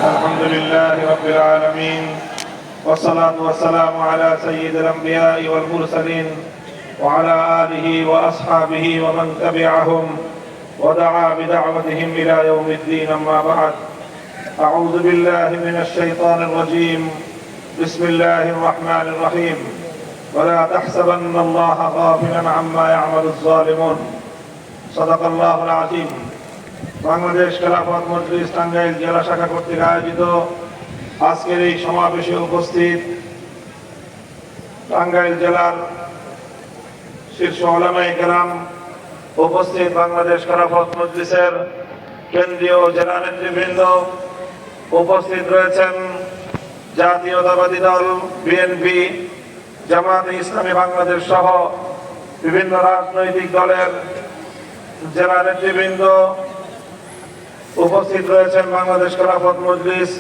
الحمد لله رب العالمين والصلاة والسلام على سيد الأنبياء والمرسلين وعلى آله وأصحابه ومن تبعهم ودعا بدعوتهم إلى يوم الدين. أما بعد، أعوذ بالله من الشيطان الرجيم. بسم الله الرحمن الرحيم. ولا تحسبن الله غافلا عما يعمل الظالمون. صدق الله العظيم. বাংলাদেশ খেলাফত মজলিস টাঙ্গাইল জেলা শাখা কর্তৃক আয়োজিত আজকের এই সমাবেশে উপস্থিত টাঙ্গাইল জেলার শীর্ষ উলামায়ে কেরাম, উপস্থিত বাংলাদেশ খেলাফত মজলিসের কেন্দ্রীয় জেলা নেতৃবৃন্দ, উপস্থিত রয়েছেন জাতীয়তাবাদী দল বিএনপি, জামায়াতে ইসলামী বাংলাদেশ সহ বিভিন্ন রাজনৈতিক দলের জেলা নেতৃবৃন্দ, উপস্থিত রয়েছেন বাংলাদেশ খেলাফত মজলিস,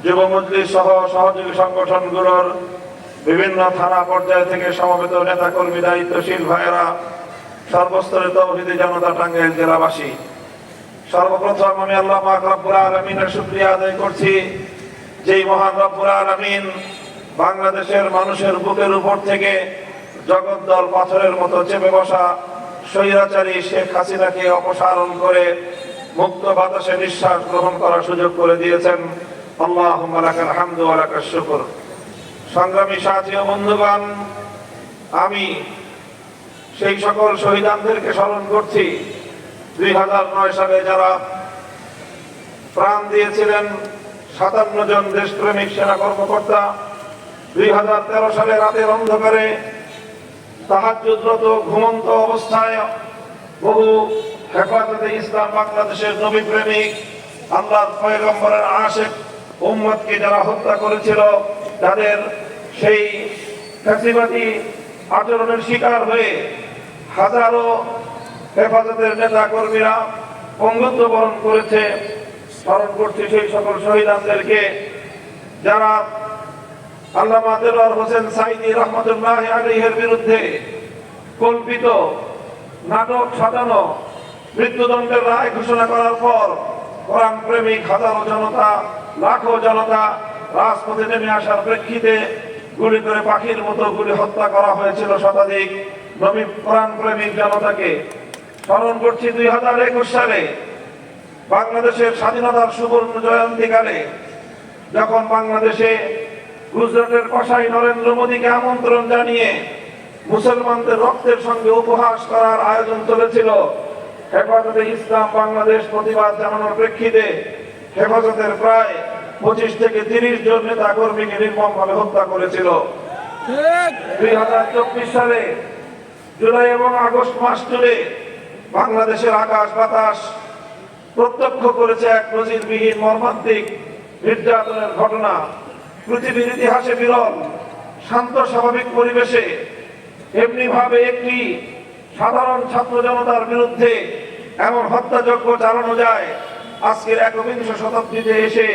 যুব মজলিস সহ সহযোগী সংগঠনগুলোর বিভিন্ন থানা পর্যায় থেকে সমবেত নেতাকর্মী, দায়িত্বশীল ভাইয়েরা, সর্বস্তরের তৌহিদি জনতা, টাঙ্গাইল জেলাবাসী। সর্বপ্রথম আমি আল্লাহ পাক রব্বুল আলামিনের শুকরিয়া আদায় করছি, যেই মহান রব্বুল আলামিন বাংলাদেশের মানুষের বুকের উপর থেকে জগদ্দল পাথরের মতো চেপে বসা স্বৈরাচারী শেখ হাসিনাকে অপসারণ করে মুক্ত বাতাসে নিঃশ্বাস গ্রহণ করার সুযোগ করে দিয়েছেন। আল্লাহুম্মা লাকাল হামদু ওয়া লাকাশ শুকর। সংগ্রামী সাথী ও বন্ধুগণ, আমি সেই সকল শহীদদেরকে স্মরণ করছি 2009 সালে যারা প্রাণ দিয়েছিলেন, 57 জন দেশপ্রেমিক সেনা কর্মকর্তা। 2013 সালে রাতের অন্ধকারে তাহাজ্জুদরত ঘুমন্ত অবস্থায় বহু হেফাজতে ইসলাম বাংলাদেশের নবী প্রেমিক, আল্লাহর পয়গম্বরের আশিক উম্মতকে যারা হত্যা করেছিল, তাদের সেই ফ্যাসিবাদী আচরণের শিকার হয়ে হাজারো হেফাজতের নেতা কর্মীরা পঙ্গুত্ব বরণ করেছে। স্মরণ করছি সেই সকল শহীদদেরকে যারা আল্লামা দেলোয়ার হোসেন সাঈদী রহমাতুল্লাহি আলাইহির বিরুদ্ধে কল্পিত নাটক সাজানো মৃত্যুদণ্ডের রায় ঘোষণা করার পর কোরআন প্রেমিক হাজারো জনতা, লাখো জনতা রাজপথে নেমে আসার প্রেক্ষিতে গুলি করে পাখির মতো গুলি হত্যা করা হয়েছিল শতাধিক নবী কোরআন প্রেমিক জনতাকে। স্মরণ করছি 2021 সালে বাংলাদেশের স্বাধীনতার সুবর্ণ জয়ন্তীকালে যখন বাংলাদেশে গুজরাটের কসাই নরেন্দ্র মোদীকে আমন্ত্রণ জানিয়ে মুসলমানদের রক্তের সঙ্গে উপহাস করার আয়োজন চলেছিল, হেফাজতে ইসলাম বাংলাদেশ প্রতিবাদ জানানোর প্রেক্ষিতে হেফাজতের প্রায় 25 থেকে 30 জন নেতা কর্মীকে নির্মমভাবে হত্যা করেছিল। 2024 সালে জুলাই এবং আগস্ট মাস জুড়ে বাংলাদেশের আকাশ বাতাস প্রত্যক্ষ করেছে এক নজিরবিহীন মর্মান্তিক নির্যাতনের ঘটনা। পৃথিবীর ইতিহাসে বিরল শান্ত স্বাভাবিক পরিবেশে এমনি ভাবে একটি সাধারণ ছাত্র জনতার বিরুদ্ধে এমন হত্যাযজ্ঞ চালানো যায় আজকের 21শ শতাব্দীতে এসে,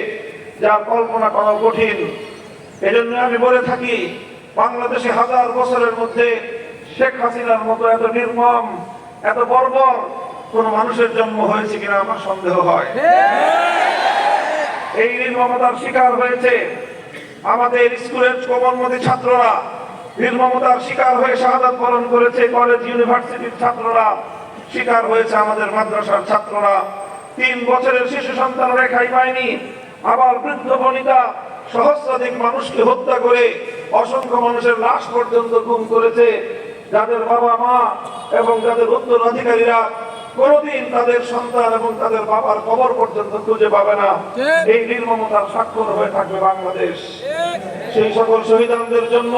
যা কল্পনা করা কঠিন। এজন্য আমি বলে থাকি, বাংলাদেশে হাজার বছরের মধ্যে শেখ হাসিনার মতো এত নির্মম, এত বর্বর কোন মানুষের জন্ম হয়েছে কিনা আমার সন্দেহ হয়। এই নির্মমতার শিকার হয়েছে আমাদের স্কুলের কোমলমতি ছাত্ররা, নির্মমতার শিকার হয়ে শাহাদাত বরণ করেছে কলেজ ইউনিভার্সিটির ছাত্ররা, শিকার হয়েছে আমাদের মাদ্রাসার ছাত্ররা। 3 বছরের শিশু সন্তান রেখাই পায়নি, আবার বৃদ্ধ বনিতা সহস্রাধিক মানুষকে হত্যা করে অসংখ্য মানুষের লাশ পর্যন্ত গুম করেছে, যাদের বাবা মা এবং যাদের উত্তরাধিকারীরা কোনদিন তাদের সন্তান এবং তাদের বাবার কবর পর্যন্ত খুঁজে পাবে না। এই নির্মমতার স্বাক্ষর হয়ে থাকবে বাংলাদেশ। সেই সকল শহীদদের জন্য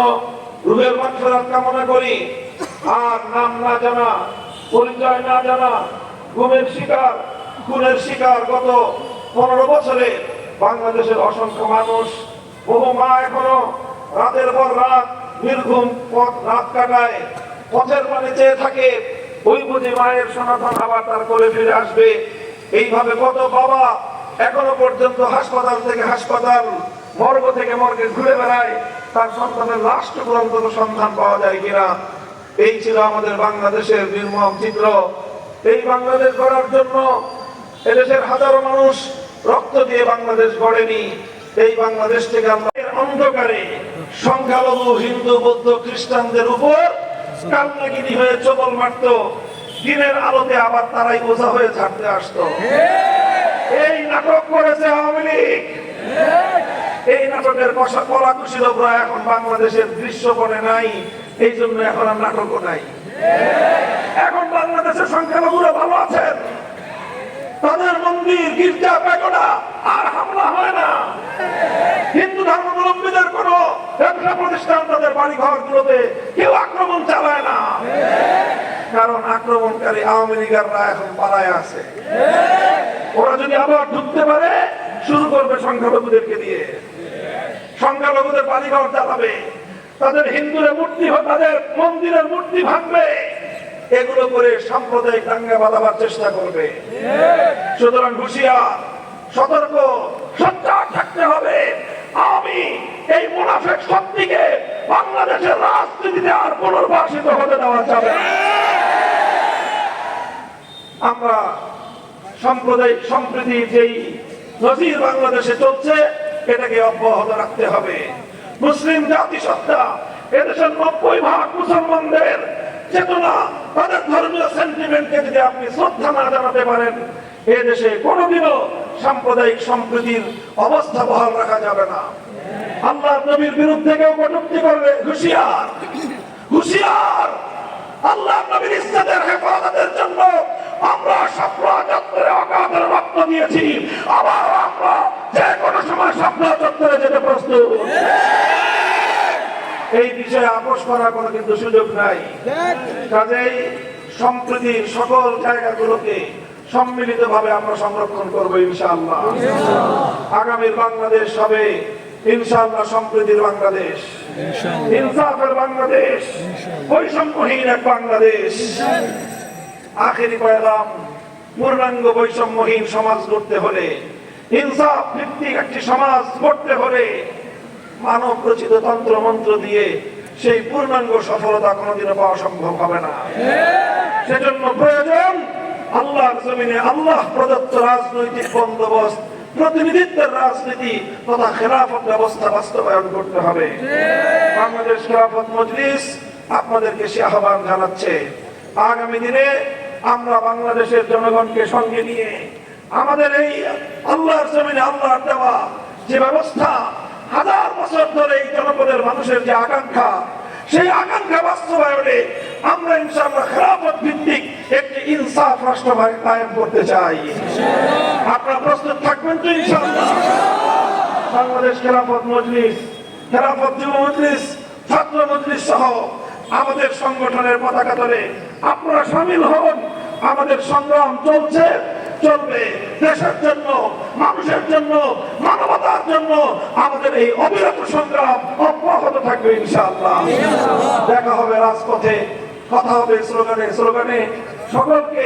রুহের মাগফিরাত কামনা করি। আর নাম না জানা, পরিচয় না জানা, গুমের শিকার, খুনের শিকার গত 15 বছরে বাংলাদেশের অসংখ্য মানুষ, বহু মা এখনো রাতের পর রাত নির্ঘুম রাত কাটায়, পথের পানে চেয়ে থাকে ওই বুঝি মায়ের সনাতন আবার তার কোলে ফিরে আসবে। এইভাবে কত বাবা এখনো পর্যন্ত হাসপাতাল থেকে হাসপাতাল, মর্গ থেকে মর্গে ঘুরে বেড়ায়, তার সন্তানের লাশটুকু অন্তত সন্ধান পাওয়া যায় কিনা। এই ছিল আমাদের বাংলাদেশের নির্মম চিত্র। এই বাংলাদেশ গড়ার জন্য এদেশের হাজারো মানুষ রক্ত দিয়ে বাংলাদেশ গড়েনি। এই বাংলাদেশ থেকে আমরা অন্ধকারে সংখ্যালঘু হিন্দু বৌদ্ধ খ্রিস্টানদের উপর কালনাগিনী হয়ে চবল মারত, দিনের আলোতে আবার তারাই বোঝা হয়ে ছাড়তে আসতো। এই নাটক করেছে আওয়ামী লীগ। এই নাটকের কলাকুশলী লোকরা এখন বাংলাদেশের দৃশ্যপটে নাই, এই জন্য এখন আর নাটকও নাই। এখন বাংলাদেশের সংখ্যালঘুরা ভালো আছেন, তাদের মন্দির গির্জা প্যাগোডা আর হামলা হয় না। হিন্দু ধর্মাবলম্বীদের কোন ব্যবসা প্রতিষ্ঠান তাদের বাড়ি ঘরগুলোতে কেউ আক্রমণ চালায় না, কারণ আক্রমণকারী আওয়ামী লীগাররা এখন পালায় আছে। ওরা যদি আবার ঢুকতে পারে শুরু করবে সংখ্যালঘুদেরকে দিয়ে, সংখ্যালঘুদের বাড়িঘর জ্বালাবে, তাদের হিন্দুদের মূর্তি, তাদের মন্দিরের মূর্তি ভাঙবে, এগুলো করে সাম্প্রদায়িক দাঙ্গা বাঁধাবার চেষ্টা করবে। সুতরাং হুঁশিয়ার, সতর্ক, সচ্চার থাকতে হবে। আমি এই মুনাফিক শক্তিকে বাংলাদেশের রাজনীতিতে আর পুনর্বাসিত হতে দেওয়া যাবে না। আমরা সাম্প্রদায়িক সম্প্রীতির যেই নজির বাংলাদেশে চলছে এটাকে অব্যাহত রাখতে হবে। মুসলিম জাতিসত্তা, এদেশের 90% মুসলমানদের চেতনা, তাদের ধর্মীয় সেন্টিমেন্টকে যদি আপনি শ্রদ্ধা না জানাতে পারেন, এদেশে কোনোদিনও সাম্প্রদায়িক সম্প্রীতির অবস্থা বহাল রাখা যাবে না। আল্লাহর নবীর বিরুদ্ধে কেউ কটূক্তি করবে, হুঁশিয়ার, হুঁশিয়ার। আল্লাহর নবীর ইজ্জতের হেফাজতের জন্য আমরা শাপলা চত্বরে অকাতরে রক্ত দিয়েছি, আবার আমরা যে কোনো সময় শাপলা চত্বরে যেতে প্রস্তুত। এই বিষয়ে আপোষ করার কোনো কিন্তু সুযোগ নাই। কাজেই সম্প্রীতির সকল জায়গাগুলোকে সম্মিলিতভাবে আমরা সংরক্ষণ করবো ইনশাআল্লাহ। আগামীর বাংলাদেশ হবে ইনশাআল্লাহ সম্প্রীতির বাংলাদেশ, ইনসাফের বাংলাদেশ, বৈষম্যহীন এক বাংলাদেশ। আখেরি পয়গাম, পূর্ণাঙ্গ বৈষম্যহীন সমাজ গড়তে হলে, ইনসাফ ভিত্তিক একটি সমাজ গড়তে হলে মানব রচিত তন্ত্র মন্ত্র দিয়ে সেই পূর্ণাঙ্গ সফলতা কোনোদিনও পাওয়া সম্ভব হবে না। সেজন্য প্রয়োজন আল্লাহর জমিনে আল্লাহ প্রদত্ত রাজনৈতিক বন্দোবস্ত, প্রতিনিধিত্বের রাজনীতি তথা খেলাফত ব্যবস্থা বাস্তবায়ন করতে হবে। বাংলাদেশ খেলাফত মজলিস আপনাদেরকে সে আহ্বান জানাচ্ছে, আগামী দিনে আমরা বাংলাদেশের জনগণকে সঙ্গে নিয়ে আমাদের এই আল্লাহর জমিনে আল্লাহর দেওয়া যে ব্যবস্থা, হাজার বছর ধরে এই জনপদের মানুষের যে আকাঙ্ক্ষা, সেই আকাঙ্ক্ষা বাস্তবায়নে আমরা ইনশাআল্লাহ খেলাফত ভিত্তিক একটি ইনসাফ রাষ্ট্র কায়েম করতে চাই। আপনারা প্রস্তুত থাকবেন তো ইনশাআল্লাহ? বাংলাদেশ খেলাফত মজলিস, খেলাফত যুব মজলিস, ছাত্র মজলিস সহ আমাদের সংগঠনের পতাকা তলে আপনারা শামিল হন। আমাদের সংগ্রাম চলছে, চলবে। দেশের জন্য, মানুষের জন্য, মানবতার জন্য আমাদের এই অবিরত সংগ্রাম অব্যাহত থাকবে ইনশাআল্লাহ। দেখা হবে রাজপথে, কথা হবে স্লোগানে স্লোগানে। সকলকে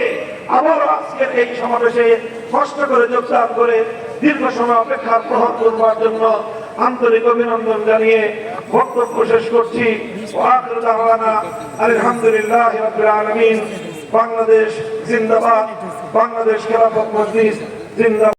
আবার আজকের এই সমাবেশে কষ্ট করে যোগদান করে দীর্ঘ সময় অপেক্ষার প্রহর করবার জন্য আন্তরিক অভিনন্দন জানিয়ে বক্তব্য শেষ করছি। আলহামদুলিল্লাহি রাব্বিল আলামিন। বাংলাদেশ জিন্দাবাদ, বাংলাদেশ খেলাফত মজলিস জিন্দাবাদ।